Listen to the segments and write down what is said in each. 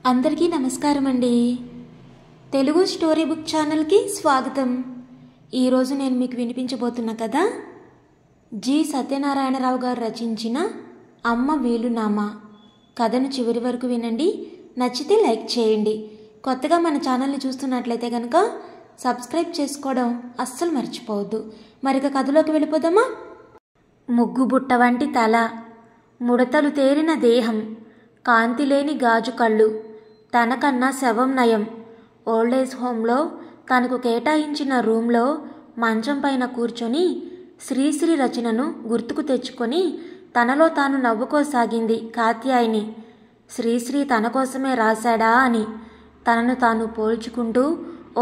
అందరికీ నమస్కారం అండి. తెలుగు స్టోరీ బుక్ ఛానల్కి స్వాగతం. ఈరోజు నేను మీకు వినిపించబోతున్న కథ జి సత్యనారాయణరావు గారు రచించిన అమ్మ వీలునామా. కథను చివరి వరకు వినండి. నచ్చితే లైక్ చేయండి. కొత్తగా మన ఛానల్ని చూస్తున్నట్లయితే కనుక సబ్స్క్రైబ్ చేసుకోవడం అస్సలు మర్చిపోవద్దు. మరిక కథలోకి వెళ్ళిపోదామా. ముగ్గుబుట్ట వంటి తల, ముడతలు తేలిన దేహం, కాంతి లేని గాజు కళ్ళు, తనకన్నా శవం నయం. ఓల్డేజ్ హోంలో తనకు కేటాయించిన రూమ్లో మంచం పైన కూర్చొని శ్రీశ్రీ రచనను గుర్తుకు తెచ్చుకొని తనలో తాను నవ్వుకోసాగింది కాత్యాయిని. శ్రీశ్రీ తన కోసమే రాశాడా అని తనను తాను పోల్చుకుంటూ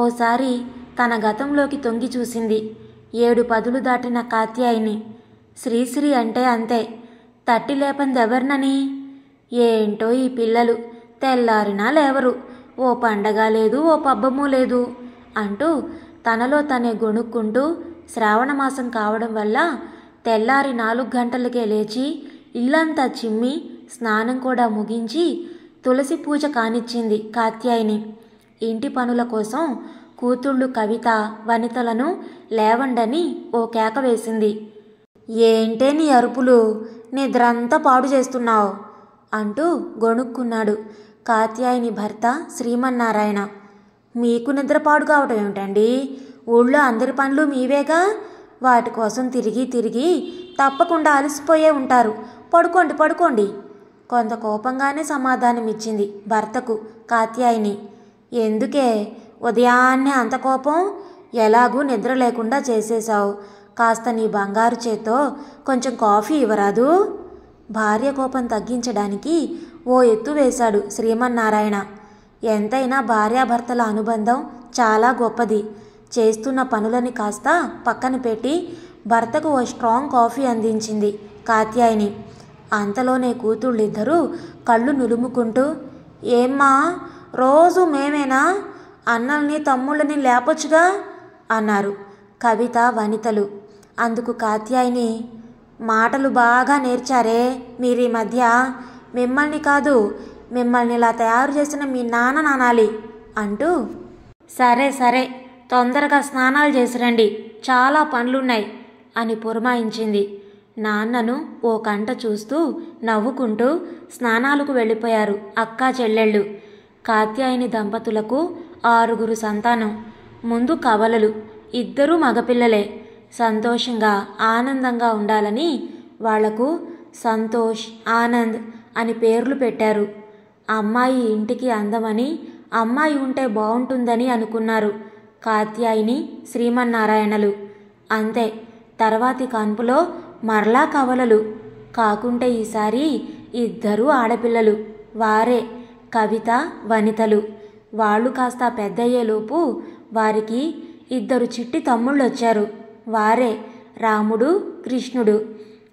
ఓసారి తన గతంలోకి తొంగి చూసింది. 7 పదులు దాటిన కాత్యాయిని. శ్రీశ్రీ అంటే అంతే, తట్టి లేపందెవర్నని. ఏంటో ఈ పిల్లలు, తెల్లారినా లేవరు, ఓ పండగ లేదు, ఓ పబ్బము లేదు అంటూ తనలో తనే గొణుక్కుంటూ శ్రావణమాసం కావడం వల్ల తెల్లారి 4 గంటలకే లేచి ఇల్లంతా చిమ్మి స్నానం కూడా ముగించి తులసి పూజ కానిచ్చింది కాత్యాయిని. ఇంటి పనుల కోసం కూతుళ్ళు కవిత, వనితలను లేవండని ఓ కేక వేసింది. ఏంటే నీ అరుపులు, నిద్రంతా పాడు చేస్తున్నావు అంటూ గొణుక్కున్నాడు కాత్యాయిని భర్త శ్రీమన్నారాయణ. మీకు నిద్రపాడు కావటం ఏమిటండి? ఊళ్ళో అందరి పనులు మీవేగా, వాటి కోసం తిరిగి తిరిగి తప్పకుండా అలసిపోయే ఉంటారు. పడుకోండి పడుకోండి. కొంత కోపంగానే సమాధానమిచ్చింది భర్తకు కాత్యాయిని. ఎందుకే ఉదయాన్నే అంత కోపం? ఎలాగూ నిద్ర లేకుండా చేసేశావు. కాస్త నీ బంగారు చేత్తో కొంచెం కాఫీ ఇవ్వరాదు? భార్య కోపం తగ్గించడానికి ఓ ఎత్తు వేశాడు శ్రీమన్నారాయణ. ఎంతైనా భార్యాభర్తల అనుబంధం చాలా గొప్పది. చేస్తున్న పనులని కాస్త పక్కన పెట్టి భర్తకు ఓ స్ట్రాంగ్ కాఫీ అందించింది కాత్యాయిని. అంతలోనే కూతుళ్ళిద్దరూ కళ్ళు నులుముకుంటూ, ఏమ్మా రోజు మేమేనా? అన్నల్ని తమ్ముళ్ళని లేపొచ్చుగా అన్నారు కవిత, వనితలు. అందుకు కాత్యాయిని, మాటలు బాగా నేర్చారే మీరీ మధ్య. మిమ్మల్ని కాదు, మిమ్మల్ని ఇలా తయారు చేసిన మీ నాన్న నానాలి అంటూ, సరే సరే తొందరగా స్నానాలు చేసిరండి, చాలా పనులున్నాయి అని పురమాయించింది. నాన్నను ఓ కంట చూస్తూ నవ్వుకుంటూ స్నానాలకు వెళ్ళిపోయారు అక్కా చెల్లెళ్ళు. కాత్యాయిని దంపతులకు 6 సంతానం. ముందు కవలలు, ఇద్దరూ మగపిల్లలే. సంతోషంగా ఆనందంగా ఉండాలని వాళ్లకు సంతోష్, ఆనంద్ అని పేర్లు పెట్టారు. అమ్మాయి ఇంటికి అందమని, అమ్మాయి ఉంటే బాగుంటుందని అనుకున్నారు కాత్యాయిని, శ్రీమన్నారాయణలు. అంతే, తర్వాతి కాన్పులో మరలా కవలలు. కాకుంటే ఈసారి 2 ఆడపిల్లలు. వారే కవిత, వనితలు. వాళ్ళు కాస్త పెద్దయ్యేలోపు వారికి 2 చిట్టి తమ్ముళ్ళొచ్చారు. వారే రాముడు, కృష్ణుడు.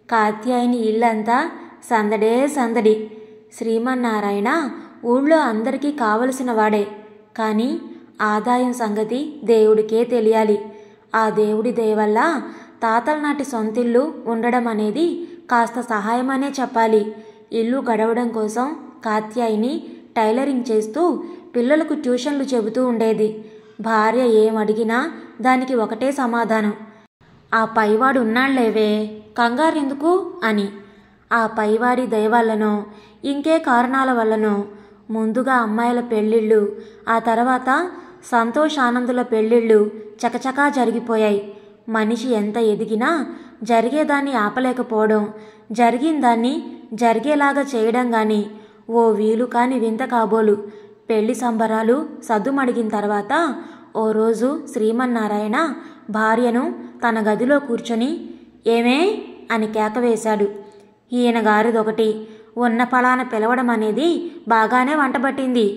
కాత్యాయిని ఇల్లంతా సందడే సందడి. శ్రీమన్నారాయణ ఊళ్ళో అందరికీ కావలసిన వాడే, కానీ ఆదాయం సంగతి దేవుడికే తెలియాలి. ఆ దేవుడి దయవల్ల తాతల నాటి సొంతిల్లు ఉండడం అనేది కాస్త సహాయమనే చెప్పాలి. ఇల్లు గడవడం కోసం కాత్యాయిని టైలరింగ్ చేస్తూ పిల్లలకు ట్యూషన్లు చెబుతూ ఉండేది. భార్య ఏమడిగినా దానికి ఒకటే సమాధానం, ఆ పైవాడు ఉన్నాళ్లేవే, కంగారెందుకు అని. ఆ పైవాడి దయవల్లనో ఇంకే కారణాల వల్లనో ముందుగా అమ్మాయిల పెళ్ళిళ్ళు, ఆ తర్వాత సంతోష్ ఆనందుల పెళ్ళిళ్ళు చకచకా జరిగిపోయాయి. మనిషి ఎంత ఎదిగినా జరిగేదాన్ని ఆపలేకపోవడం, జరిగిందాన్ని జరిగేలాగా చేయడం గాని ఓ వీలు కాని వింత కాబోలు. పెళ్లి సంబరాలు సద్దుమడిగిన తర్వాత ఓ రోజు శ్రీమన్నారాయణ భార్యను తన గదిలో కూర్చొని, ఏమే అని కేకవేశాడు. ఈయనగారిదొకటి, ఉన్న ఫలాన పిలవడం అనేది బాగానే వంటబట్టింది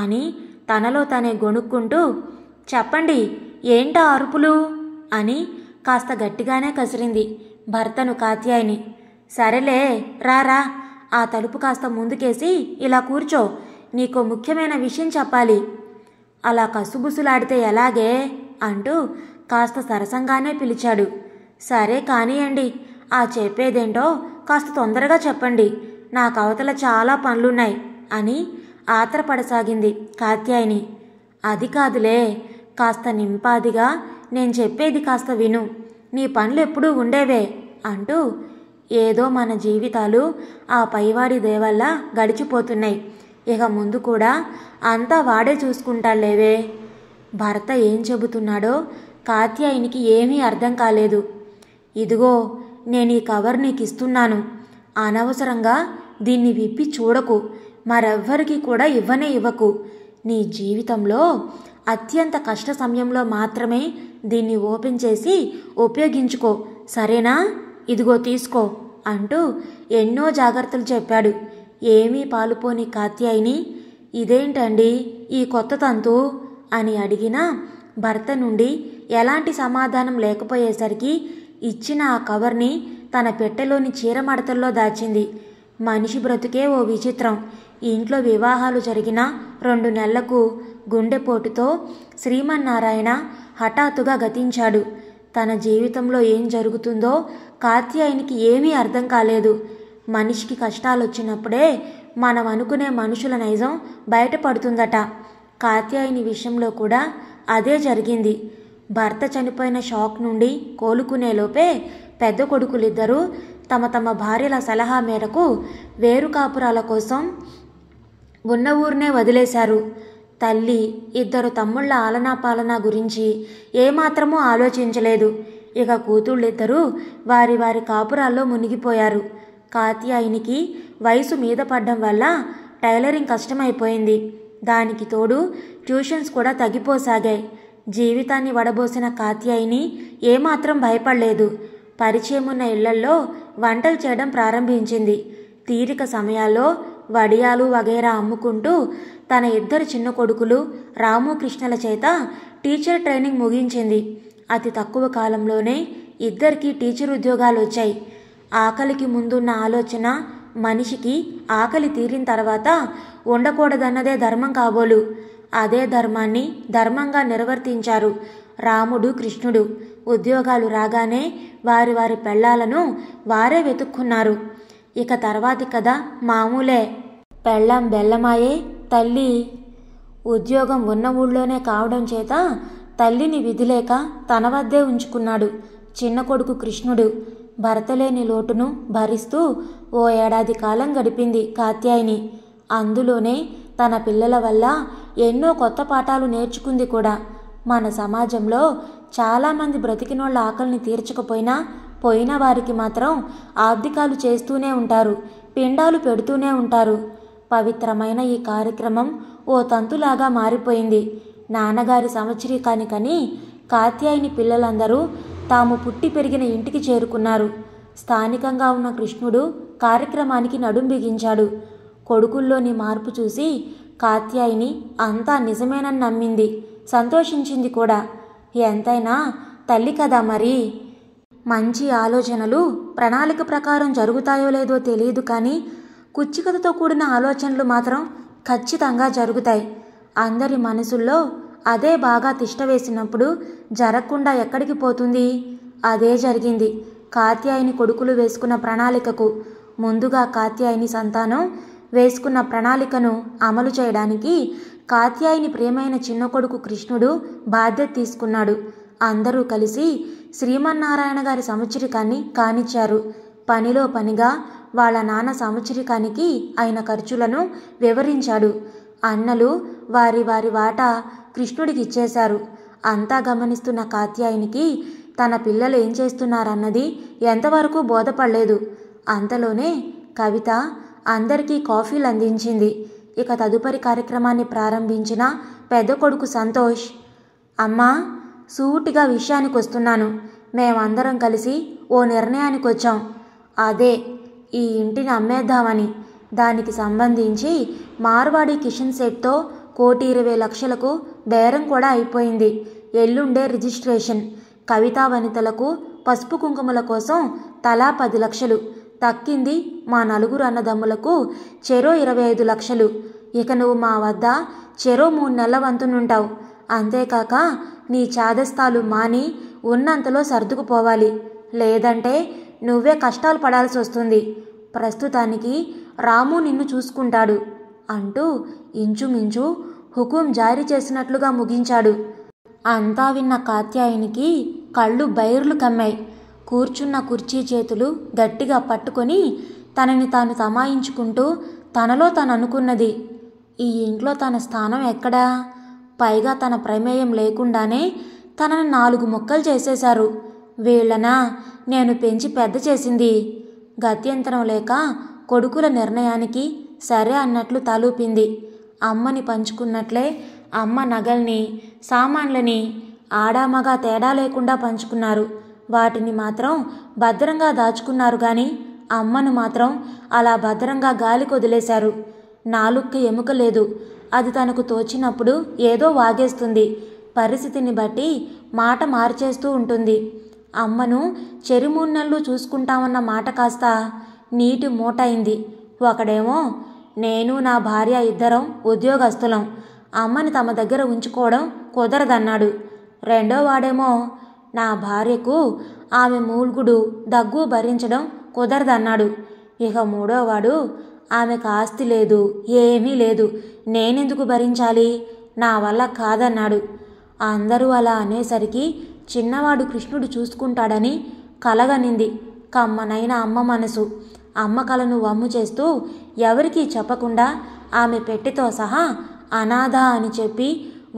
అని తనలో తనే గొణుక్కుంటూ, చెప్పండి ఏంటా అరుపులు అని కాస్త గట్టిగానే కసిరింది భర్తను కాత్యాయిని. సరేలే రారా, ఆ తలుపు కాస్త ముందుకేసి ఇలా కూర్చో, నీకో ముఖ్యమైన విషయం చెప్పాలి. అలా కసుబుసులాడితే ఎలాగే అంటూ కాస్త సరసంగానే పిలిచాడు. సరే కానియండి, ఆ చెప్పేదేంటో కాస్త తొందరగా చెప్పండి, నాకు అవతల చాలా పనులున్నాయి అని ఆత్రపడసాగింది కాత్యాయని. అది కాదులే, కాస్త నింపాదిగా నేను చెప్పేది కాస్త విను. నీ పనులు ఎప్పుడూ ఉండేవే అంటూ, ఏదో మన జీవితాలు ఆ పైవాడి దేవల్ల గడిచిపోతున్నాయి. ఇక ముందు కూడా అంతా వాడే చూసుకుంటాలేవే. భర్త ఏం చెబుతున్నాడో కాత్యాయనికి ఏమీ అర్థం కాలేదు. ఇదిగో, నేను ఈ కవర్ నీకు ఇస్తున్నాను. అనవసరంగా దీన్ని విప్పి చూడకు. మరెవ్వరికి కూడా ఇవ్వనే ఇవ్వకు. నీ జీవితంలో అత్యంత కష్ట సమయంలో మాత్రమే దీన్ని ఓపెన్ చేసి ఉపయోగించుకో, సరేనా? ఇదిగో తీసుకో అంటూ ఎన్నో జాగ్రత్తలు చెప్పాడు. ఏమీ పాలుపోని కాత్యాయిని, ఇదేంటండి ఈ కొత్త తంతు అని అడిగినా భర్త నుండి ఎలాంటి సమాధానం లేకపోయేసరికి ఇచ్చిన ఆ కవర్ని తన పెట్టెలోని చీరమడతల్లో దాచింది. మనిషి బ్రతుకే ఓ విచిత్రం. ఇంట్లో వివాహాలు జరిగిన 2 నెలలకు గుండెపోటుతో శ్రీమన్నారాయణ హఠాత్తుగా గతించాడు. తన జీవితంలో ఏం జరుగుతుందో కాత్యాయనికి ఏమీ అర్థం కాలేదు. మనిషికి కష్టాలొచ్చినప్పుడే మనం అనుకునే మనుషుల నైజం బయటపడుతుందట. కాత్యాయని విషయంలో కూడా అదే జరిగింది. భర్త చనిపోయిన షాక్ నుండి కోలుకునేలోపే పెద్ద కొడుకులిద్దరూ తమ తమ భార్యల సలహా మేరకు వేరు కాపురాల కోసం ఉన్న ఊరినే వదిలేశారు. తల్లి 2 తమ్ముళ్ల ఆలనా పాలన గురించి ఏమాత్రమూ ఆలోచించలేదు. ఇక కూతుళ్ళిద్దరూ వారి వారి కాపురాల్లో మునిగిపోయారు. కాత్యాయనికి వయసు మీద పడ్డం వల్ల టైలరింగ్ కష్టమైపోయింది. దానికి తోడు ట్యూషన్స్ కూడా తగ్గిపోసాగాయి. జీవితాన్ని వడబోసిన కాత్యాయని ఏమాత్రం భయపడలేదు. పరిచయమున్న ఇళ్లల్లో వంటలు చేయడం ప్రారంభించింది. తీరిక సమయాల్లో వడియాలు వగైరా అమ్ముకుంటూ తన 2 చిన్న కొడుకులు రాము కృష్ణల చేత టీచర్ ట్రైనింగ్ ముగించింది. అతి తక్కువ కాలంలోనే 2కి టీచర్ ఉద్యోగాలు వచ్చాయి. ఆకలికి ముందున్న ఆలోచన మనిషికి ఆకలి తీరిన తర్వాత ఉండకూడదన్నదే ధర్మం కాబోలు. అదే ధర్మాన్ని ధర్మంగా నిర్వర్తించారు రాముడు కృష్ణుడు. ఉద్యోగాలు రాగానే వారి వారి పెళ్ళాలను వారే వెతుక్కున్నారు. ఇక తర్వాతి కథ మామూలే. పెళ్ళాం బెల్లమాయే తల్లి. ఉద్యోగం ఉన్న ఊళ్ళోనే కావడం చేత తల్లిని విధిలేక తన వద్దే ఉంచుకున్నాడు చిన్న కొడుకు కృష్ణుడు. భర్త లేని లోటును భరిస్తూ ఓ ఏడాది కాలం గడిపింది కాత్యాయని. అందులోనే తన పిల్లల వల్ల ఎన్నో కొత్త పాఠాలు నేర్చుకుంది కూడా. మన సమాజంలో చాలామంది బ్రతికినోళ్ళ ఆకలిని తీర్చకపోయినా పోయిన వారికి మాత్రం ఆబ్దికాలు చేస్తూనే ఉంటారు, పిండాలు పెడుతూనే ఉంటారు. పవిత్రమైన ఈ కార్యక్రమం ఓ తంతులాగా మారిపోయింది. నాన్నగారి సంవత్సరీకానికని కాత్యాయని పిల్లలందరూ తాము పుట్టి పెరిగిన ఇంటికి చేరుకున్నారు. స్థానికంగా ఉన్న కృష్ణుడు కార్యక్రమానికి నడుం బిగించాడు. కొడుకుల్లోని మార్పు చూసి కాత్యాయని అంతా నిజమేనని నమ్మింది, సంతోషించింది కూడా. ఎంతైనా తల్లి కదా మరి. మంచి ఆలోచనలు ప్రణాళిక ప్రకారం జరుగుతాయో లేదో తెలియదు, కానీ కుచ్చికతతో కూడిన ఆలోచనలు మాత్రం ఖచ్చితంగా జరుగుతాయి. అందరి మనసుల్లో అదే బాగా తిష్టవేసినప్పుడు జరగకుండా ఎక్కడికి పోతుంది? అదే జరిగింది కాత్యాయని కొడుకులు వేసుకున్న ప్రణాళికకు. ముందుగా కాత్యాయని సంతానం వేసుకున్న ప్రణాళికను అమలు చేయడానికి కాత్యాయని ప్రియమైన చిన్న కొడుకు కృష్ణుడు బాధ్యత తీసుకున్నాడు. అందరూ కలిసి శ్రీమన్నారాయణ గారి సంవత్సరికాన్ని కానిచ్చారు. పనిలో పనిగా వాళ్ళ నాన్న సంవత్సరికానికి అయిన ఖర్చులను వివరించాడు. అన్నలు వారి వారి వాటా కృష్ణుడికి ఇచ్చేశారు. అంతా గమనిస్తున్న కాత్యాయనికి తన పిల్లలు ఏం చేస్తున్నారన్నది ఎంతవరకు బోధపడలేదు. అంతలోనే కవిత అందరికీ కాఫీలు అందించింది. ఇక తదుపరి కార్యక్రమాన్ని ప్రారంభించిన పెద్ద కొడుకు సంతోష్, అమ్మా సూటిగా విషయానికి వస్తున్నాను. మేమందరం కలిసి ఓ నిర్ణయానికి వచ్చాం. అదే ఈ ఇంటిని అమ్మేద్దామని. దానికి సంబంధించి మార్వాడి కిషన్ సెట్తో 1,20,00,000కు బేరం కూడా అయిపోయింది. ఎల్లుండే రిజిస్ట్రేషన్. కవితా వనితలకు పసుపు కుంకుమల కోసం తలా 10 లక్షలు. తక్కింది మా 4 అన్నదమ్ములకు చెరో 25 లక్షలు. ఇక నువ్వు మా వద్ద చెరో 3 నెలల వంతునుంటావు. అంతేకాక నీ చాదస్తాలు మాని ఉన్నంతలో సర్దుకుపోవాలి. లేదంటే నువ్వే కష్టాలు పడాల్సి వస్తుంది. ప్రస్తుతానికి రాము నిన్ను చూసుకుంటాడు అంటూ ఇంచుమించు హుకుం జారీ చేసినట్లుగా ముగించాడు. అంతా విన్న కాత్యాయనికి కళ్ళు బైర్లు కమ్మాయి. కూర్చున్న కుర్చీ చేతులు గట్టిగా పట్టుకొని తనని తాను తమాయించుకుంటూ తనలో తను అనుకున్నది, ఈ ఇంట్లో తన స్థానం ఎక్కడా? పైగా తన ప్రమేయం లేకుండానే తనని 4 ముక్కలు చేసేశారు. వీళ్ళనా నేను పెంచి పెద్ద చేసింది? గత్యంతరం లేక కొడుకుల నిర్ణయానికి సరే అన్నట్లు తలూపింది. అమ్మని పంచుకున్నట్లే అమ్మ నగల్ని, సామాన్లని ఆడామగా తేడా లేకుండా పంచుకున్నారు. వాటిని మాత్రం భద్రంగా దాచుకున్నారు గాని అమ్మను మాత్రం అలా భద్రంగా గాలికి వదిలేశారు. నాలుక్క ఎముక లేదు. అది తనకు తోచినప్పుడు ఏదో వాగేస్తుంది. పరిస్థితిని బట్టి మాట మార్చేస్తూ ఉంటుంది. అమ్మను చెరి3 చూసుకుంటామన్న మాట కాస్త నీటి మూటైంది. ఒకడేమో నేను నా భార్య ఇద్దరం ఉద్యోగస్తులం, అమ్మని తమ దగ్గర ఉంచుకోవడం కుదరదన్నాడు. రెండో వాడేమో నా భార్యకు ఆమె మూల్గుడు దగ్గు భరించడం కుదరదన్నాడు. ఇక మూడోవాడు ఆమెకు ఆస్తి లేదు, ఏమీ లేదు, నేనెందుకు భరించాలి, నా వల్ల కాదన్నాడు. అందరూ అలా అనేసరికి చిన్నవాడు కృష్ణుడు చూసుకుంటాడని కలగనింది కమ్మనైన అమ్మ మనసు. అమ్మ కలను వమ్ము చేస్తూ ఎవరికీ చెప్పకుండా ఆమె పెట్టెతో సహా అనాథ అని చెప్పి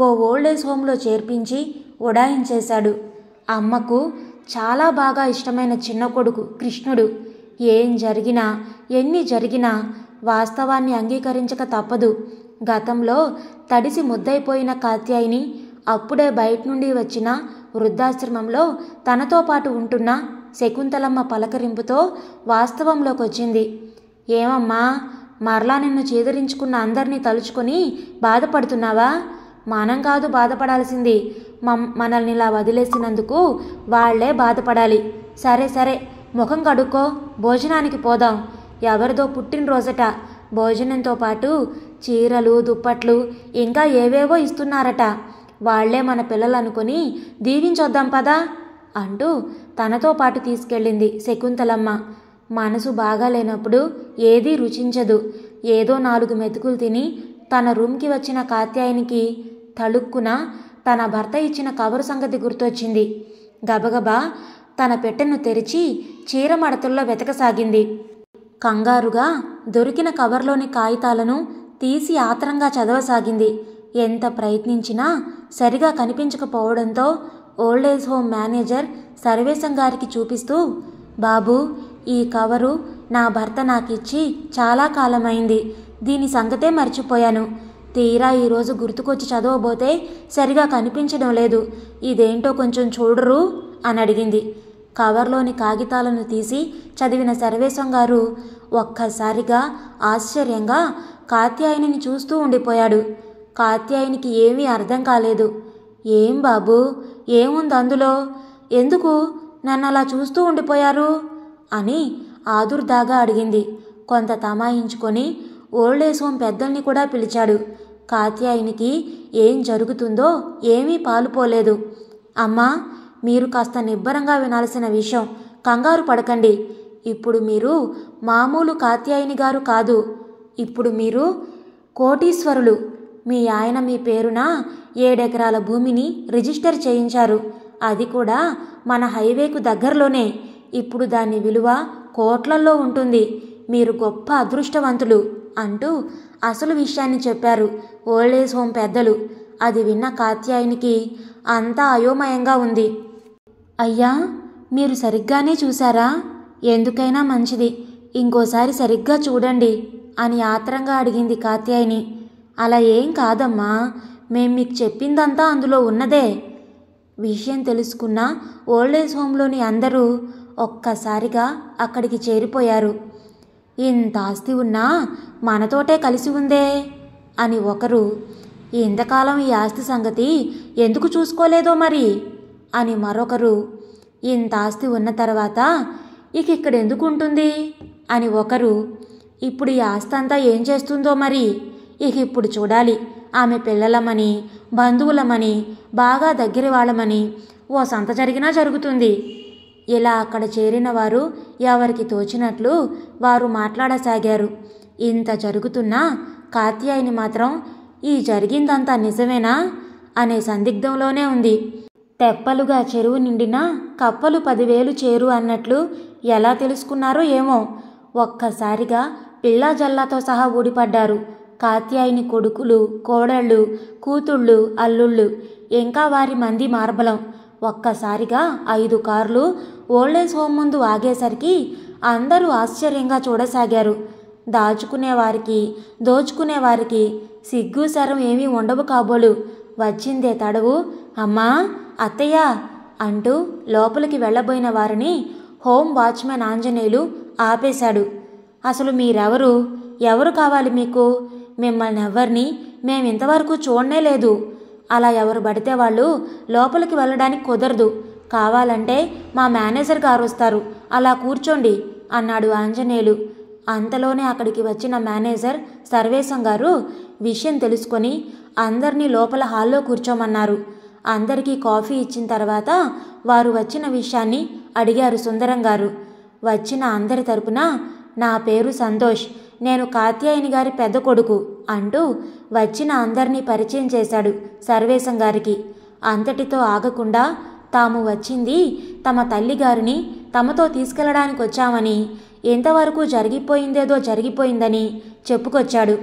ఓ ఓల్డేజ్ హోంలో చేర్పించి ఉడాయించేశాడు. అమ్మకు చాలా బాగా ఇష్టమైన చిన్న కొడుకు కృష్ణుడు. ఏం జరిగినా ఎన్ని జరిగినా వాస్తవాన్ని అంగీకరించక తప్పదు. గతంలో తడిసి ముద్దైపోయిన కాత్యాయిని అప్పుడే బయట నుండి వచ్చిన వృద్ధాశ్రమంలో తనతో పాటు ఉంటున్న శకుంతలమ్మ పలకరింపుతో వాస్తవంలోకి వచ్చింది. ఏమమ్మా, మరలా నిన్ను చేదరించుకున్న అందరినీ తలుచుకొని బాధపడుతున్నావా? మనం కాదు బాధపడాల్సింది, మనల్ని ఇలా వదిలేసినందుకు వాళ్లే బాధపడాలి. సరే సరే, ముఖం కడుక్కో, భోజనానికి పోదాం. ఎవరిదో పుట్టినరోజట. భోజనంతో పాటు చీరలు, దుప్పట్లు ఇంకా ఏవేవో ఇస్తున్నారట. వాళ్లే మన పిల్లలు అనుకుని దీవించొద్దాం పదా అంటూ తనతో పాటు తీసుకెళ్ళింది శకుంతలమ్మ. మనసు బాగాలేనప్పుడు ఏదీ రుచించదు. ఏదో 4 మెతుకులు తిని తన రూమ్కి వచ్చిన కాత్యాయనికి తళుక్కున తన భర్త ఇచ్చిన కవరు సంగతి గుర్తొచ్చింది. గబగబా తన పెట్టెను తెరిచి చీర మడతల్లో వెతకసాగింది. కంగారుగా దొరికిన కవర్లోని కాగితాలను తీసి ఆత్రంగా చదవసాగింది. ఎంత ప్రయత్నించినా సరిగా కనిపించకపోవడంతో ఓల్డేజ్ హోమ్ మేనేజర్ సర్వేశం గారికి చూపిస్తూ, బాబూ, ఈ కవరు నా భర్త నాకిచ్చి చాలా కాలమైంది. దీని సంగతే మర్చిపోయాను. తీరా ఈరోజు గుర్తుకొచ్చి చదవబోతే సరిగా కనిపించడం లేదు. ఇదేంటో కొంచెం చూడరు అని అడిగింది. కవర్లోని కాగితాలను తీసి చదివిన సర్వేశం గారు ఒక్కసారిగా ఆశ్చర్యంగా కాత్యాయనిని చూస్తూ ఉండిపోయాడు. కాత్యాయనికి ఏమీ అర్థం కాలేదు. ఏం బాబూ, ఏముంది అందులో? ఎందుకు నన్ను అలా చూస్తూ ఉండిపోయారు అని ఆదుర్దాగా అడిగింది. కొంత తమాయించుకొని ఓల్డేజ్ హోమ్ పెద్దల్ని కూడా పిలిచాడు. కాత్యాయనికి ఏం జరుగుతుందో ఏమీ పాలుపోలేదు. అమ్మా, మీరు కాస్త నిబ్బరంగా వినాల్సిన విషయం, కంగారు పడకండి. ఇప్పుడు మీరు మామూలు కాత్యాయని గారు కాదు. ఇప్పుడు మీరు కోటీశ్వరులు. మీ ఆయన మీ పేరున 7 ఎకరాల భూమిని రిజిస్టర్ చేయించారు. అది కూడా మన హైవేకు దగ్గరలోనే. ఇప్పుడు దాని విలువ కోట్లల్లో ఉంటుంది. మీరు గొప్ప అదృష్టవంతులు అంటూ అసలు విషయాన్ని చెప్పారు ఓల్డేజ్ హోమ్ పెద్దలు. అది విన్న కాత్యాయనికి అంతా అయోమయంగా ఉంది. అయ్యా, మీరు సరిగ్గానే చూశారా? ఎందుకైనా మంచిది, ఇంకోసారి సరిగ్గా చూడండి అని ఆత్రంగా అడిగింది కాత్యాయని. అలా ఏం కాదమ్మా, మేం మీకు చెప్పిందంతా అందులో ఉన్నదే. విషయం తెలుసుకున్న ఓల్డేజ్ హోంలోని అందరూ ఒక్కసారిగా అక్కడికి చేరిపోయారు. ఇంత ఆస్తి ఉన్నా మనతోటే కలిసి ఉందే అని ఒకరు, ఇంతకాలం ఈ ఆస్తి సంగతి ఎందుకు చూసుకోలేదో మరి అని మరొకరు, ఇంత ఆస్తి ఉన్న తర్వాత ఇక ఇక్కడ ఎందుకు ఉంటుంది అని ఒకరు, ఇప్పుడు ఈ ఆస్తి అంతా ఏం చేస్తుందో మరి ఇక ఇప్పుడు చూడాలి. ఆమె పిల్లలమని, బంధువులమని, బాగా దగ్గర వాళ్ళమని ఓ సంత జరిగినా జరుగుతుంది. ఇలా అక్కడ చేరిన వారు ఎవరికి తోచినట్లు వారు మాట్లాడసాగారు. ఇంత జరుగుతున్నా కాత్యాయని మాత్రం ఈ జరిగిందంతా నిజమేనా అనే సందిగ్ధంలోనే ఉంది. తెప్పలుగా చెరువు నిండినా కప్పలు 10,000 చేరు అన్నట్లు ఎలా తెలుసుకున్నారో ఏమో. ఒక్కసారిగా పిల్లా జల్లాతో సహా ఊడిపడ్డారు. కాత్యాయని కొడుకులు, కోడళ్ళు, కూతుళ్ళు, అల్లుళ్ళు, ఇంకా వారి మంది మార్బలం. ఒక్కసారిగా 5 కార్లు ఓల్డేజ్ హోమ్ ముందు ఆగేసరికి అందరూ ఆశ్చర్యంగా చూడసాగారు. దాచుకునేవారికి, దోచుకునేవారికి సిగ్గు శరం ఏమీ ఉండవు కాబోలు. వచ్చిందే తడవు, అమ్మా, అత్తయ్య అంటూ లోపలికి వెళ్ళబోయిన వారిని హోమ్ వాచ్మెన్ ఆంజనేయులు ఆపేశాడు. అసలు మీరెవరు? ఎవరు కావాలి మీకు? మిమ్మల్ని ఎవరిని మేమింతవరకు చూడనే లేదు. అలా ఎవరు పడితే వాళ్ళు లోపలికి వెళ్ళడానికి కుదరదు. కావాలంటే మా మేనేజర్ గారు వస్తారు, అలా కూర్చోండి అన్నాడు ఆంజనేయులు. అంతలోనే అక్కడికి వచ్చిన మేనేజర్ సర్వేశం గారు విషయం తెలుసుకొని అందరినీ లోపల హాల్లో కూర్చోమన్నారు. అందరికీ కాఫీ ఇచ్చిన తర్వాత వారు వచ్చిన విషయాన్ని అడిగారు సుందరం గారు. వచ్చిన అందరి తరపున నా పేరు సంతోష్, నేను కాత్యాయని గారి పెద్ద కొడుకు అంటూ వచ్చిన అందరినీ పరిచయం చేశాడు సర్వేశం గారికి. అంతటితో ఆగకుండా తాము వచ్చింది తమ తల్లిగారిని తమతో తీసుకెళ్లడానికి వచ్చామని, ఎంతవరకు జరిగిపోయిందేదో జరిగిపోయిందని చెప్పుకొచ్చాడు.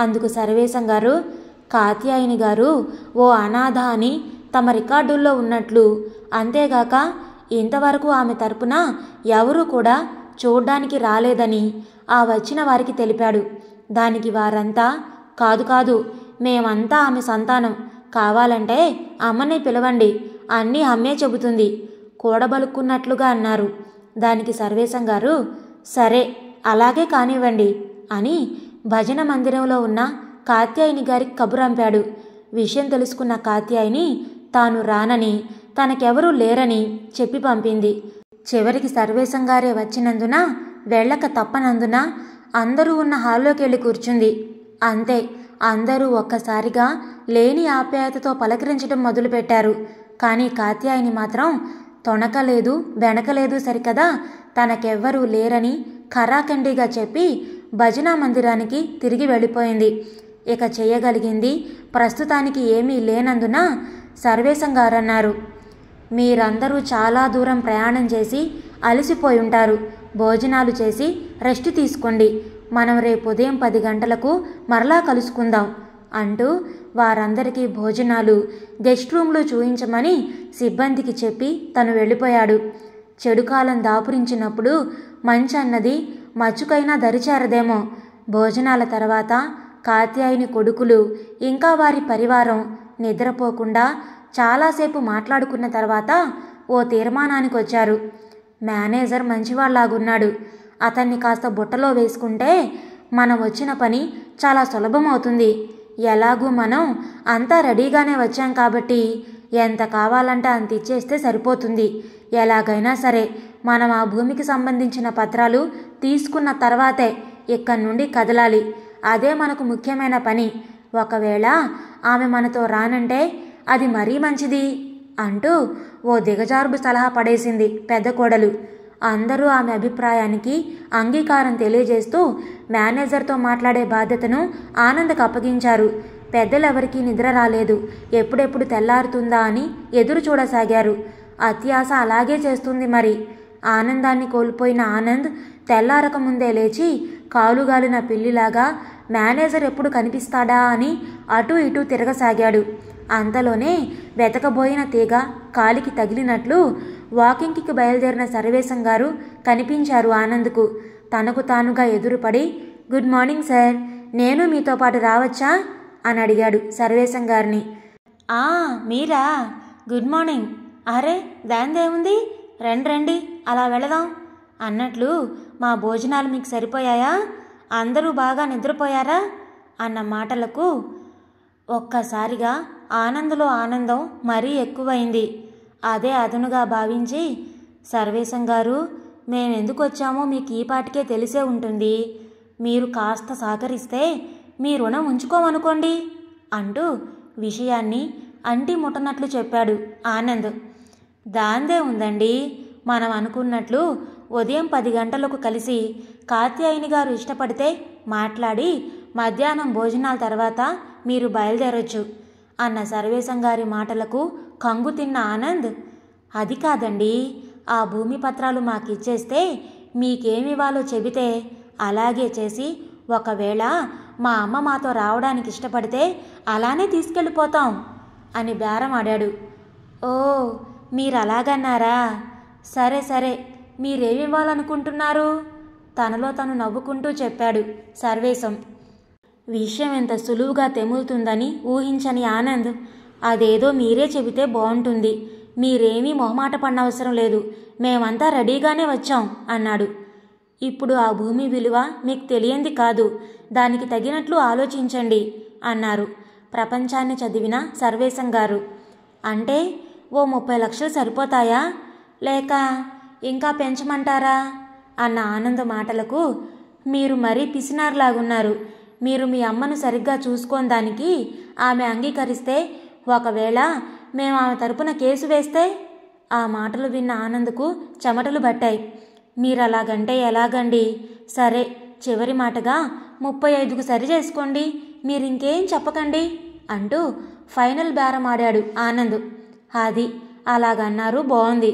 అందుకు సర్వేశం గారు, కాత్యాయని గారు ఓ అనాథ అని తమ రికార్డుల్లో ఉన్నట్లు, అంతేగాక ఇంతవరకు ఆమె తరపున ఎవరూ కూడా చూడ్డానికి రాలేదని ఆ వచ్చిన వారికి తెలిపాడు. దానికి వారంతా కాదు కాదు, మేమంతా ఆమె సంతానం, కావాలంటే అమ్మని పిలవండి, అన్నీ అమ్మే చెబుతుంది కూడబలుక్కున్నట్లుగా అన్నారు. దానికి సర్వేశం గారు సరే అలాగే కానివ్వండి అని భజన మందిరంలో ఉన్న కాత్యాయని గారికి కబురంపాడు. విషయం తెలుసుకున్న కాత్యాయని తాను రానని, తనకెవరూ లేరని చెప్పి పంపింది. చివరికి సర్వేశం గారే వచ్చినందున, వెళ్ళక తప్పనందున అందరూ ఉన్న హాల్లోకి వెళ్ళి కూర్చుంది. అంతే, అందరూ ఒక్కసారిగా లేని ఆప్యాయతతో పలకరించడం మొదలుపెట్టారు. కానీ కాత్యాయని మాత్రం తొణకలేదు, వెనకలేదు సరికదా, తనకెవ్వరూ లేరని ఖరాఖండిగా చెప్పి భజనా మందిరానికి తిరిగి వెళ్ళిపోయింది. ఇక చేయగలిగింది ప్రస్తుతానికి ఏమీ లేనందున సర్వేశం గారన్నారు, మీరందరూ చాలా దూరం ప్రయాణం చేసి అలసిపోయి ఉంటారు. భోజనాలు చేసి రెస్ట్ తీసుకోండి. మనం రేపు ఉదయం 10 గంటలకు మరలా కలుసుకుందాం అంటూ వారందరికీ భోజనాలు, గెస్ట్ రూమ్లు చూయించమని సిబ్బందికి చెప్పి తను వెళ్ళిపోయాడు. చెడుకాలం దాపురించినప్పుడు మంచి అన్నది మచ్చుకైనా దరిచేరదేమో. భోజనాల తర్వాత కాత్యాయని కొడుకులు ఇంకా వారి పరివారం నిద్రపోకుండా చాలాసేపు మాట్లాడుకున్న తర్వాత ఓ తీర్మానానికి వచ్చారు. మేనేజర్ మంచివాళ్లాగున్నాడు, అతన్ని కాస్త బుట్టలో వేసుకుంటే మనం వచ్చిన పని చాలా సులభమవుతుంది. ఎలాగూ మనం అంతా రెడీగానే వచ్చాం కాబట్టి ఎంత కావాలంటే అంత ఇచ్చేస్తే సరిపోతుంది. ఎలాగైనా సరే మనం ఆ భూమికి సంబంధించిన పత్రాలు తీసుకున్న తర్వాతే ఇక్కడి నుండి కదలాలి. అదే మనకు ముఖ్యమైన పని. ఒకవేళ ఆమె మనతో రానంటే అది మరీ మంచిది అంటూ ఓ దిగజారుడు సలహా పడేసింది పెద్ద కోడలు. అందరూ ఆమె అభిప్రాయానికి అంగీకారం తెలియజేస్తూ మేనేజర్తో మాట్లాడే బాధ్యతను ఆనంద్కు అప్పగించారు. పెద్దలెవరికీ నిద్ర రాలేదు. ఎప్పుడెప్పుడు తెల్లారుతుందా అని ఎదురు చూడసాగారు. అత్యాశ అలాగే చేస్తుంది మరి. ఆనందాన్ని కోల్పోయిన ఆనంద్ తెల్లారక ముందే లేచి కాలుగాలిన పిల్లిలాగా మేనేజర్ ఎప్పుడు కనిపిస్తాడా అని అటూ ఇటూ తిరగసాగాడు. అంతలోనే వెతకబోయిన తీగ కాలికి తగిలినట్లు వాకింగ్కి బయలుదేరిన సర్వేశం గారు కనిపించారు ఆనంద్కు. తనకు తానుగా ఎదురుపడి, గుడ్ మార్నింగ్ సార్, నేను మీతో పాటు రావచ్చా అని అడిగాడు సర్వేశం గారిని. మీరా, గుడ్ మార్నింగ్. అరే దాందేముంది, రండి అలా వెళదాం. అన్నట్లు మా భోజనాలు మీకు సరిపోయాయా? అందరూ బాగా నిద్రపోయారా అన్న మాటలకు ఒక్కసారిగా ఆనంద్లో ఆనందం మరీ ఎక్కువైంది. అదే అదనుగా భావించి, సర్వేశం గారు, మేమెందుకు వచ్చామో మీకు ఈ పాటికే తెలిసే ఉంటుంది. మీరు కాస్త సహకరిస్తే మీ రుణం ఉంచుకోమనుకోండి అంటూ విషయాన్ని అంటి ముట్టనట్లు చెప్పాడు ఆనంద్. దాందే ఉందండి, మనం అనుకున్నట్లు ఉదయం 10 గంటలకు కలిసి కాత్యాయని గారు ఇష్టపడితే మాట్లాడి మధ్యాహ్నం భోజనాల తర్వాత మీరు బయలుదేరొచ్చు అన్న సర్వేశం గారి మాటలకు కంగు తిన్న ఆనంద్, అది కాదండి, ఆ భూమి పత్రాలు మాకిచ్చేస్తే మీకేమివ్వాలో చెబితే అలాగే చేసి ఒకవేళ మా అమ్మ మాతో రావడానికి ఇష్టపడితే అలానే తీసుకెళ్ళిపోతాం అని బేరం ఆడాడు. ఓ, మీరు అలాగన్నారా? సరే సరే, మీరేమివ్వాలనుకుంటున్నారు? తనలో తను నవ్వుకుంటూ చెప్పాడు సర్వేశం. విషయం ఎంత సులువుగా తెములుతుందని ఊహించని ఆనంద్, అదేదో మీరే చెబితే బాగుంటుంది, మీరేమీ మొహమాట పడనవసరం లేదు, మేమంతా రెడీగానే వచ్చాం అన్నాడు. ఇప్పుడు ఆ భూమి విలువ మీకు తెలియంది కాదు, దానికి తగినట్లు ఆలోచించండి అన్నారు ప్రపంచాన్ని చదివిన సర్వేశం గారు. అంటే ఓ 30 లక్షలు సరిపోతాయా, లేక ఇంకా పెంచమంటారా అన్న ఆనంద్ మాటలకు, మీరు మరీ పిసినారులాగున్నారు, మీరు మీ అమ్మను సరిగ్గా చూసుకోని దానికి ఆమె అంగీకరిస్తే, ఒకవేళ మేము ఆమె తరపున కేసు వేస్తే? ఆ మాటలు విన్న ఆనంద్కు చెమటలు పట్టాయి. మీరలాగంటే ఎలాగండి? సరే, చివరి మాటగా 35కు సరి చేసుకోండి, మీరింకేం చెప్పకండి అంటూ ఫైనల్ బేరం ఆడాడు ఆనంద్. అది అలాగన్నారు, బాగుంది.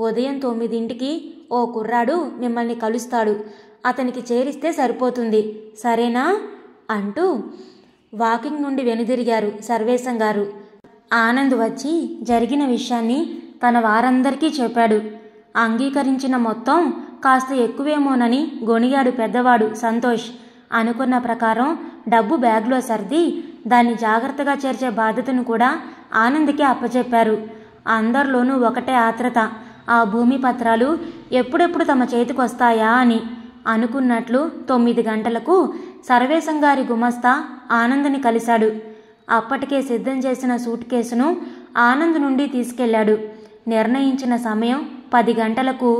ఉదయం 9ంటికి ఓ కుర్రాడు మిమ్మల్ని కలుస్తాడు, అతనికి చేరిస్తే సరిపోతుంది, సరేనా అంటూ వాకింగ్ నుండి వెనుదిరిగారు సర్వేశం గారు. ఆనంద్ వచ్చి జరిగిన విషయాన్ని తన వారందరికీ చెప్పాడు. అంగీకరించిన మొత్తం కాస్త ఎక్కువేమోనని గొణిగాడు పెద్దవాడు సంతోష్. అనుకున్న ప్రకారం డబ్బు బ్యాగ్లో సర్ది దాన్ని జాగ్రత్తగా చేర్చే బాధ్యతను కూడా ఆనంద్కి అప్పచెప్పారు. అందరిలోనూ ఒకటే ఆత్రత, ఆ భూమి పత్రాలు ఎప్పుడెప్పుడు తమ చేతికొస్తాయా అని. అనుకున్నట్లు 9 గంటలకు సర్వేశం గారి గుమస్తా ఆనంద్ని కలిశాడు. అప్పటికే సిద్ధం చేసిన సూట్ కేసును ఆనంద్ నుండి తీసుకెళ్లాడు. నిర్ణయించిన సమయం 10 గంటలకు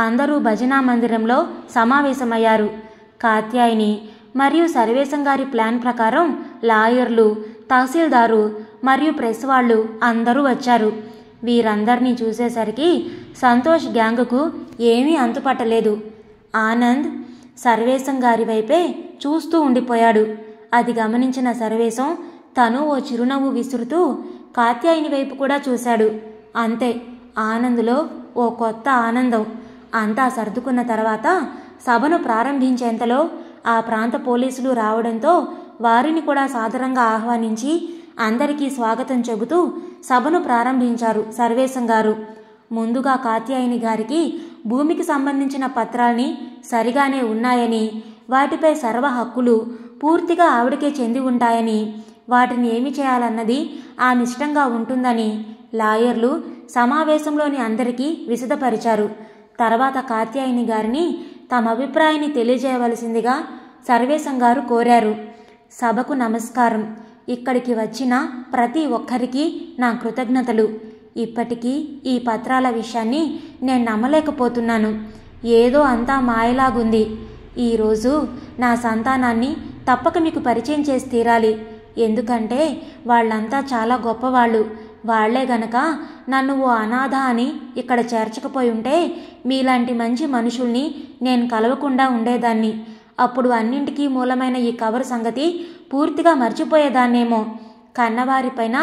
అందరూ భజనా మందిరంలో సమావేశమయ్యారు. కాత్యాయిని మరియు సర్వేశం గారి ప్లాన్ ప్రకారం లాయర్లు, తహసీల్దారు మరియు ప్రెస్ వాళ్ళు అందరూ వచ్చారు. వీరందరినీ చూసేసరికి సంతోష్ గ్యాంగుకు ఏమీ అంతుపట్టలేదు. ఆనంద్ సర్వేశం గారి వైపే చూస్తూ ఉండిపోయాడు. అది గమనించిన సర్వేశం తను ఓ చిరునవ్వు విసురుతూ కాత్యాయిని వైపు కూడా చూశాడు. అంతే, ఆనంద్లో ఓ కొత్త ఆనందం. అంతా సర్దుకున్న తర్వాత సభను ప్రారంభించేంతలో ఆ ప్రాంత పోలీసులు రావడంతో వారిని కూడా సాదరంగా ఆహ్వానించి అందరికీ స్వాగతం చెబుతూ సభను ప్రారంభించారు సర్వేశం గారు. ముందుగా కాత్యాయిని గారికి భూమికి సంబంధించిన పత్రాల్ని సరిగానే ఉన్నాయని, వాటిపై సర్వ హక్కులు పూర్తిగా ఆవిడకే చెంది ఉంటాయని, వాటిని ఏమి చేయాలన్నది ఆమె ఇష్టంగా ఉంటుందని లాయర్లు సమావేశంలోని అందరికీ విశదపరిచారు. తర్వాత కాత్యాయిని గారిని తమ అభిప్రాయాన్ని తెలియజేయవలసిందిగా సర్వేశం గారు కోరారు. సభకు నమస్కారం. ఇక్కడికి వచ్చిన ప్రతి ఒక్కరికి నా కృతజ్ఞతలు. ఇప్పటికీ ఈ పత్రాల విషయాన్ని నేను నమ్మలేకపోతున్నాను. ఏదో అంతా మాయలాగుంది. ఈరోజు నా సంతానాన్ని తప్పక మీకు పరిచయం చేసి తీరాలి. ఎందుకంటే వాళ్ళంతా చాలా గొప్పవాళ్ళు. వాళ్లే గనక నన్ను ఓ అనాథ అని ఇక్కడ చేర్చకపోయి ఉంటే మీలాంటి మంచి మనుషుల్ని నేను కలవకుండా ఉండేదాన్ని. అప్పుడు అన్నింటికీ మూలమైన ఈ కవర్ సంగతి పూర్తిగా మర్చిపోయేదాన్నేమో. కన్నవారిపైన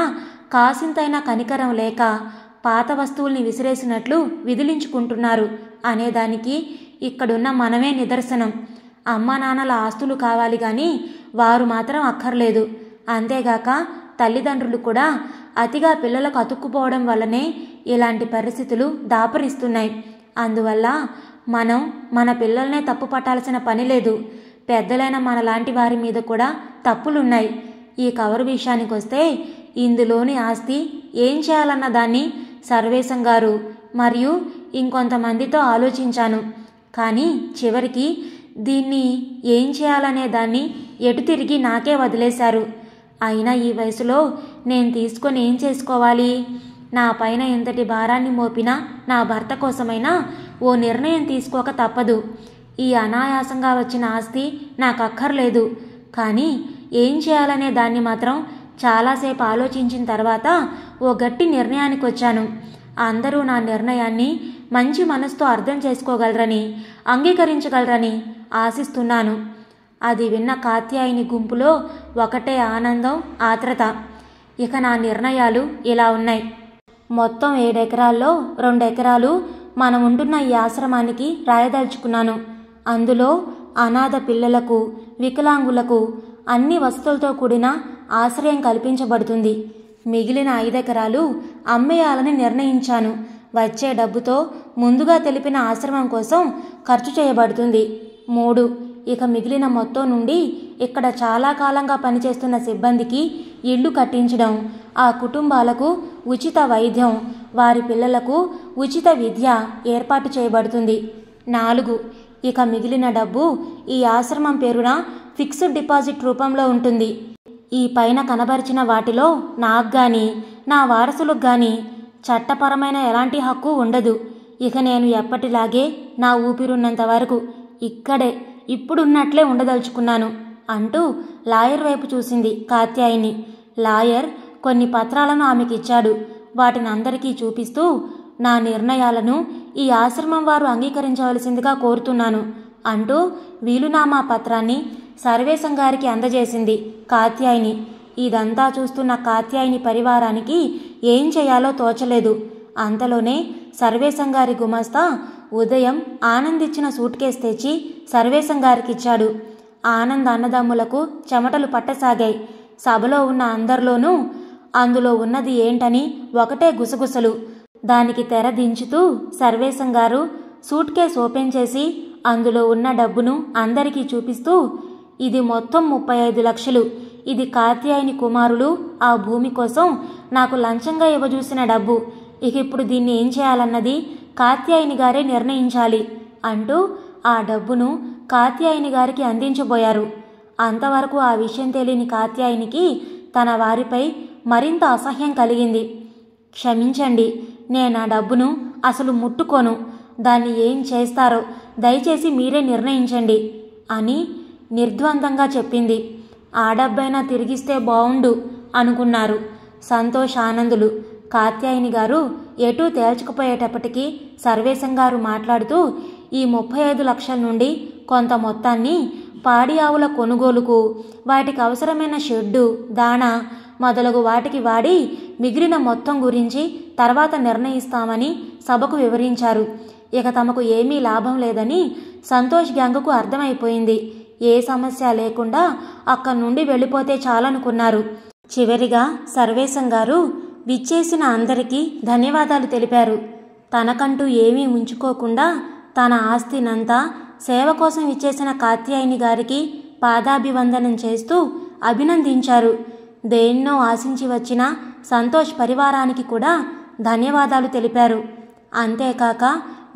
కాసింతైనా కనికరం లేక పాత వస్తువుల్ని విసిరేసినట్లు విదిలించుకుంటున్నారు అనేదానికి ఇక్కడున్న మనమే నిదర్శనం. అమ్మా నాన్నల ఆస్తులు కావాలి కానీ వారు మాత్రం అక్కర్లేదు. అంతేగాక తల్లిదండ్రులు కూడా అతిగా పిల్లలకు అతుక్కుపోవడం వల్లనే ఇలాంటి పరిస్థితులు దాపరిస్తున్నాయి. అందువల్ల మనం మన పిల్లల్నే తప్పు పట్టాల్సిన పని లేదు. పెద్దలైన మనలాంటి వారి మీద కూడా తప్పులున్నాయి. ఈ కవరు విషయానికి వస్తే ఇందులోని ఆస్తి ఏం చేయాలన్న దాన్ని సర్వేశం గారు మరియు ఇంకొంతమందితో ఆలోచించాను. కానీ చివరికి దీన్ని ఏం చేయాలనే దాన్ని ఎటు తిరిగి నాకే వదిలేశారు. అయినా ఈ వయసులో నేను తీసుకొని ఏం చేసుకోవాలి? నా పైన ఎంతటి భారాన్ని మోపినా నా భర్త కోసమైనా ఓ నిర్ణయం తీసుకోక తప్పదు. ఈ అనాయాసంగా వచ్చిన ఆస్తి నాకు అక్కర్లేదు. కానీ ఏం చేయాలనే దాన్ని మాత్రం చాలాసేపు ఆలోచించిన తర్వాత ఓ గట్టి నిర్ణయానికి వచ్చాను. అందరూ నా నిర్ణయాన్ని మంచి మనసుతో అర్థం చేసుకోగలరని, అంగీకరించగలరని ఆశిస్తున్నాను. అది విన్న కాత్యాయిని గుంపులో ఒకటే ఆనందం, ఆత్రత. ఇక నా నిర్ణయాలు ఇలా ఉన్నాయి. మొత్తం 7 ఎకరాల్లో 2 ఎకరాలు మనం ఉంటున్న ఈ ఆశ్రమానికి రాయదలుచుకున్నాను. అందులో అనాథ పిల్లలకు, వికలాంగులకు అన్ని వసతులతో కూడిన ఆశ్రయం కల్పించబడుతుంది. మిగిలిన 5 ఎకరాలు అమ్మేయాలని నిర్ణయించాను. వచ్చే డబ్బుతో ముందుగా తెలిపిన ఆశ్రమం కోసం ఖర్చు చేయబడుతుంది. 3 ఇక మిగిలిన మొత్తం నుండి ఇక్కడ చాలా కాలంగా పనిచేస్తున్న సిబ్బందికి ఇళ్లు కట్టించడం, ఆ కుటుంబాలకు ఉచిత వైద్యం, వారి పిల్లలకు ఉచిత విద్య ఏర్పాటు చేయబడుతుంది. 4 ఇక మిగిలిన డబ్బు ఈ ఆశ్రమం పేరున ఫిక్స్డ్ డిపాజిట్ రూపంలో ఉంటుంది. ఈ పైన కనబరిచిన వాటిలో నాకు గాని నా వారసులకు గాని చట్టపరమైన ఎలాంటి హక్కు ఉండదు. ఇక నేను ఎప్పటిలాగే నా ఊపిరున్నంత వరకు ఇక్కడే ఇప్పుడున్నట్లే ఉండదలుచుకున్నాను అంటూ లాయర్ వైపు చూసింది కాత్యాయిని. లాయర్ కొన్ని పత్రాలను ఆమెకిచ్చాడు. వాటిని అందరికీ చూపిస్తూ, నా నిర్ణయాలను ఈ ఆశ్రమం వారు అంగీకరించవలసిందిగా కోరుతున్నాను అంటూ వీలునామా పత్రాన్ని సర్వేశం గారికి అందజేసింది కాత్యాయిని. ఇదంతా చూస్తున్న కాత్యాయిని పరివారానికి ఏం చేయాలో తోచలేదు. అంతలోనే సర్వేశం గారి గుమస్తా ఉదయం ఆనందించిన సూట్ కేసు తెచ్చి సర్వేశం గారికిచ్చాడు. ఆనంద్ అన్నదమ్ములకు చెమటలు పట్టసాగాయి. సభలో ఉన్న అందరిలోనూ అందులో ఉన్నది ఏంటని ఒకటే గుసగుసలు. దానికి తెర దించుతూ సర్వేశం గారు సూట్ కేసు ఓపెన్ చేసి అందులో ఉన్న డబ్బును అందరికీ చూపిస్తూ, ఇది మొత్తం 35 లక్షలు. ఇది కాత్యాయిని కుమారులు ఆ భూమి కోసం నాకు లంచంగా ఇవ్వజూసిన డబ్బు. ఇక ఇప్పుడు దీన్ని ఏం చేయాలన్నది కాత్యాయిని గారే నిర్ణయించాలి అంటూ ఆ డబ్బును కాత్యాయిని గారికి అందించబోయారు. అంతవరకు ఆ విషయం తెలియని కాత్యాయినికి తన వారిపై మరింత అసహ్యం కలిగింది. క్షమించండి, నేను ఆ డబ్బును అసలు ముట్టుకోను. దాన్ని ఏం చేస్తారో దయచేసి మీరే నిర్ణయించండి అని నిర్ద్వందంగా చెప్పింది. ఆ డబ్బైనా తిరిగిస్తే బావుండు అనుకున్నారు సంతోష్, ఆనందులు. కాత్యాయిని గారు ఎటూ తేల్చుకుపోయేటప్పటికీ సర్వేశం గారు మాట్లాడుతూ, ఈ 35 లక్షల నుండి కొంత మొత్తాన్ని పాడి ఆవుల కొనుగోలుకు, వాటికి అవసరమైన షెడ్డు, దాణా మొదలగు వాటికి వాడి మిగిలిన మొత్తం గురించి తర్వాత నిర్ణయిస్తామని సభకు వివరించారు. ఇక తమకు ఏమీ లాభం లేదని సంతోష్ గ్యాంగుకు అర్థమైపోయింది. ఏ సమస్య లేకుండా అక్కడి నుండి వెళ్ళిపోతే చాలనుకున్నారు. చివరిగా సర్వేశం గారు విచ్చేసిన అందరికీ ధన్యవాదాలు తెలిపారు. తనకంటూ ఏమీ ఉంచుకోకుండా తన ఆస్తినంతా సేవ కోసం ఇచ్చేసిన కాత్యాయిని గారికి పాదాభివందనం చేస్తూ అభినందించారు. దేన్నో ఆశించి వచ్చిన సంతోష్ పరివారానికి కూడా ధన్యవాదాలు తెలిపారు. అంతేకాక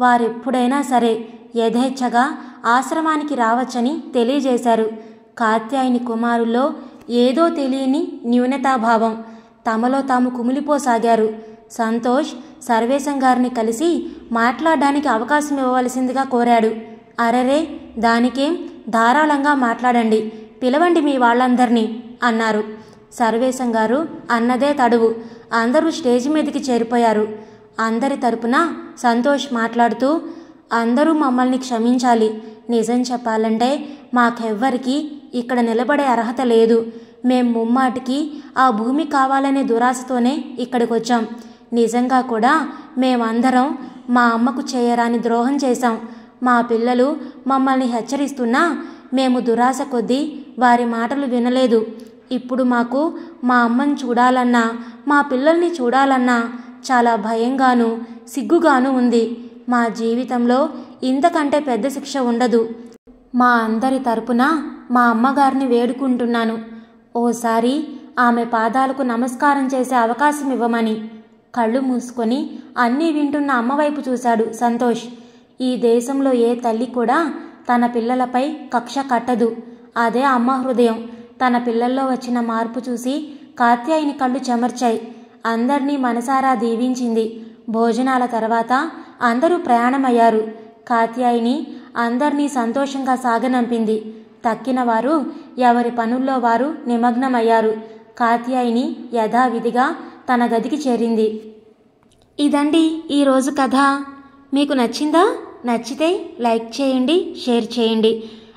వారెప్పుడైనా సరే యథేచ్ఛగా ఆశ్రమానికి రావచ్చని తెలియజేశారు. కాత్యాయిని కుమారుల్లో ఏదో తెలియని న్యూనతాభావం. తమలో తాము కుమిలిపోసాగారు. సంతోష్ సర్వేశం గారిని కలిసి మాట్లాడడానికి అవకాశం ఇవ్వవలసిందిగా కోరాడు. అరెరే, దానికేం, ధారాళంగా మాట్లాడండి, పిలవండి మీ వాళ్ళందరినీ అన్నారు. సర్వేశం గారు అన్నదే తడువు. అందరూ స్టేజి మీదకి చేరిపోయారు. అందరి తరపున సంతోష్ మాట్లాడుతూ, అందరూ మమ్మల్ని క్షమించాలి. నిజం చెప్పాలంటే మాకెవ్వరికి ఇక్కడ నిలబడే అర్హత లేదు. మేం ముమ్మాటికి ఆ భూమి కావాలనే దురాశతోనే ఇక్కడికి వచ్చాం. నిజంగా కూడా మేమందరం మా అమ్మకు చేయరాని ద్రోహం చేశాం. మా పిల్లలు మమ్మల్ని హెచ్చరిస్తున్నా మేము దురాశ కొద్దీ వారి మాటలు వినలేదు. ఇప్పుడు మాకు మా అమ్మని చూడాలన్నా, మా పిల్లల్ని చూడాలన్నా చాలా భయంగాను సిగ్గుగాను ఉంది. మా జీవితంలో ఇంతకంటే పెద్ద శిక్ష ఉండదు. మా అందరి తరపున మా అమ్మగారిని వేడుకుంటున్నాను, ఓసారి ఆమె పాదాలకు నమస్కారం చేసే అవకాశం ఇవ్వమని. కళ్ళు మూసుకొని అన్నీ వింటున్న అమ్మవైపు చూశాడు సంతోష్. ఈ దేశంలో ఏ తల్లి కూడా తన పిల్లలపై కక్ష కట్టదు. అదే అమ్మ హృదయం. తన పిల్లల్లో వచ్చిన మార్పు చూసి కాత్యాయిని కళ్ళు చెమర్చాయి. అందర్నీ మనసారా దీవించింది. భోజనాల తర్వాత అందరూ ప్రయాణమయ్యారు. కాత్యాయిని అందర్నీ సంతోషంగా సాగనంపింది. తక్కిన వారు ఎవరి పనుల్లో వారు నిమగ్నమయ్యారు. కాత్యాయిని యథావిధిగా తన గదికి చేరింది. ఇదండి ఈరోజు కథ. మీకు నచ్చిందా? నచ్చితే లైక్ చేయండి, షేర్ చేయండి.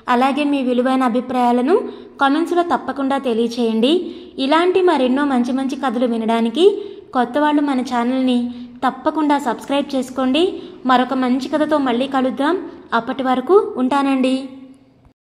అలాగే మీ విలువైన అభిప్రాయాలను కామెంట్స్లో తప్పకుండా తెలియచేయండి. ఇలాంటి మరెన్నో మంచి మంచి కథలు వినడానికి కొత్త వాళ్ళు మన ఛానల్ని తప్పకుండా సబ్స్క్రైబ్ చేసుకోండి. మరొక మంచి కథతో మళ్ళీ కలుద్దాం. అప్పటి వరకు ఉంటానండి.